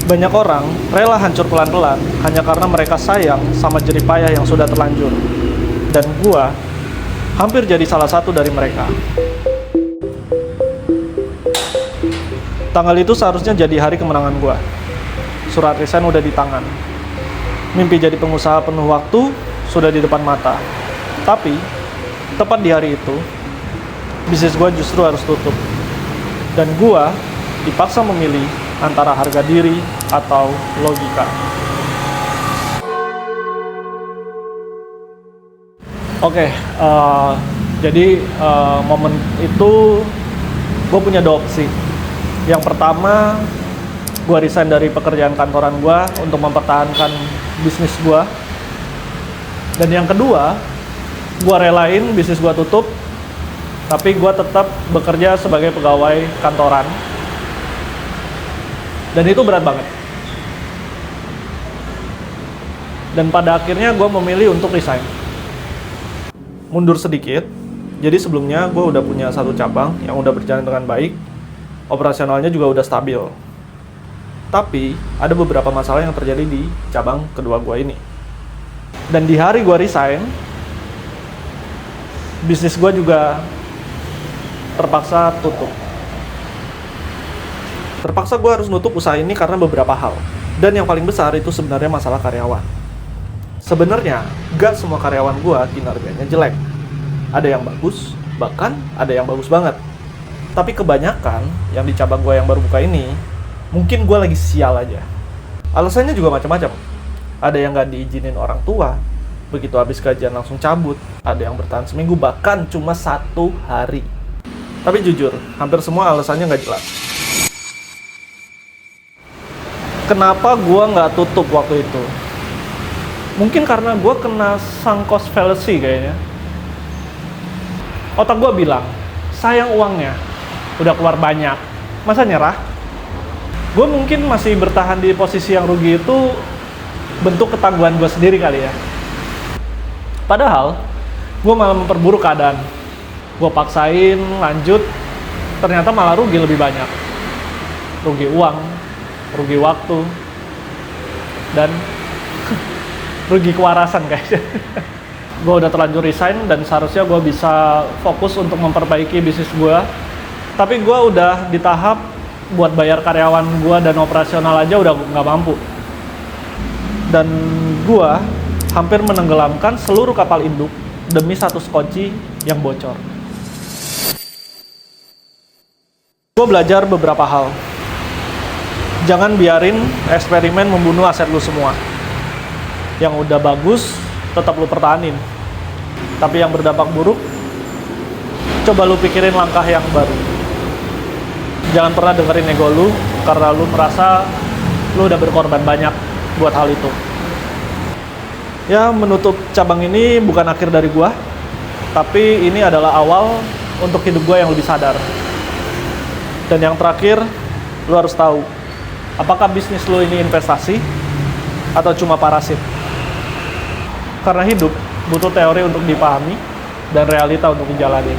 Banyak orang rela hancur pelan-pelan hanya karena mereka sayang sama jerih payah yang sudah terlanjur. Dan gua hampir jadi salah satu dari mereka. Tanggal itu seharusnya jadi hari kemenangan gua. Surat resign udah di tangan. Mimpi jadi pengusaha penuh waktu sudah di depan mata. Tapi, tepat di hari itu, bisnis gua justru harus tutup. Dan gua dipaksa memilih antara harga diri atau logika. Oke, jadi momen itu gue punya dua opsi. Yang pertama, gue resign dari pekerjaan kantoran gue untuk mempertahankan bisnis gue. Dan yang kedua, gue relain bisnis gue tutup, tapi gue tetap bekerja sebagai pegawai kantoran. Dan itu berat banget. Dan pada akhirnya gue memilih untuk resign. Mundur sedikit, jadi sebelumnya gue udah punya satu cabang yang udah berjalan dengan baik, operasionalnya juga udah stabil. Tapi ada beberapa masalah yang terjadi di cabang kedua gue ini. Dan di hari gue resign, bisnis gue juga terpaksa tutup. Terpaksa gue harus nutup usaha ini karena beberapa hal. Dan yang paling besar itu sebenarnya masalah karyawan. Sebenarnya, gak semua karyawan gue kinerjanya jelek. Ada yang bagus, bahkan ada yang bagus banget. Tapi kebanyakan yang di cabang gue yang baru buka ini, mungkin gue lagi sial aja. Alasannya juga macam-macam. Ada yang gak diizinin orang tua, begitu habis gajian langsung cabut. Ada yang bertahan seminggu, bahkan cuma 1 hari. Tapi jujur, hampir semua alasannya gak jelas. Kenapa gue nggak tutup waktu itu? Mungkin karena gue kena sunk cost fallacy kayaknya. Otak gue bilang, sayang uangnya, udah keluar banyak, masa nyerah? Gue mungkin masih bertahan di posisi yang rugi itu bentuk ketangguhan gue sendiri kali ya. Padahal, gue malah memperburuk keadaan. Gue paksain, lanjut, ternyata malah rugi lebih banyak. Rugi uang, rugi waktu, dan rugi kewarasan kayaknya. Gue udah terlanjur resign dan seharusnya gue bisa fokus untuk memperbaiki bisnis gue. Tapi gue udah di tahap buat bayar karyawan gue dan operasional aja udah nggak mampu. Dan gue hampir menenggelamkan seluruh kapal induk demi satu skoci yang bocor. Gue belajar beberapa hal. Jangan biarin eksperimen membunuh aset lu semua. Yang udah bagus, tetap lu pertahanin. Tapi yang berdampak buruk, coba lu pikirin langkah yang baru. Jangan pernah dengerin ego lu, karena lu merasa lu udah berkorban banyak buat hal itu. Ya, menutup cabang ini bukan akhir dari gua, tapi ini adalah awal untuk hidup gua yang lebih sadar. Dan yang terakhir, lu harus tahu, apakah bisnis lo ini investasi atau cuma parasit? Karena hidup butuh teori untuk dipahami dan realita untuk dijalani.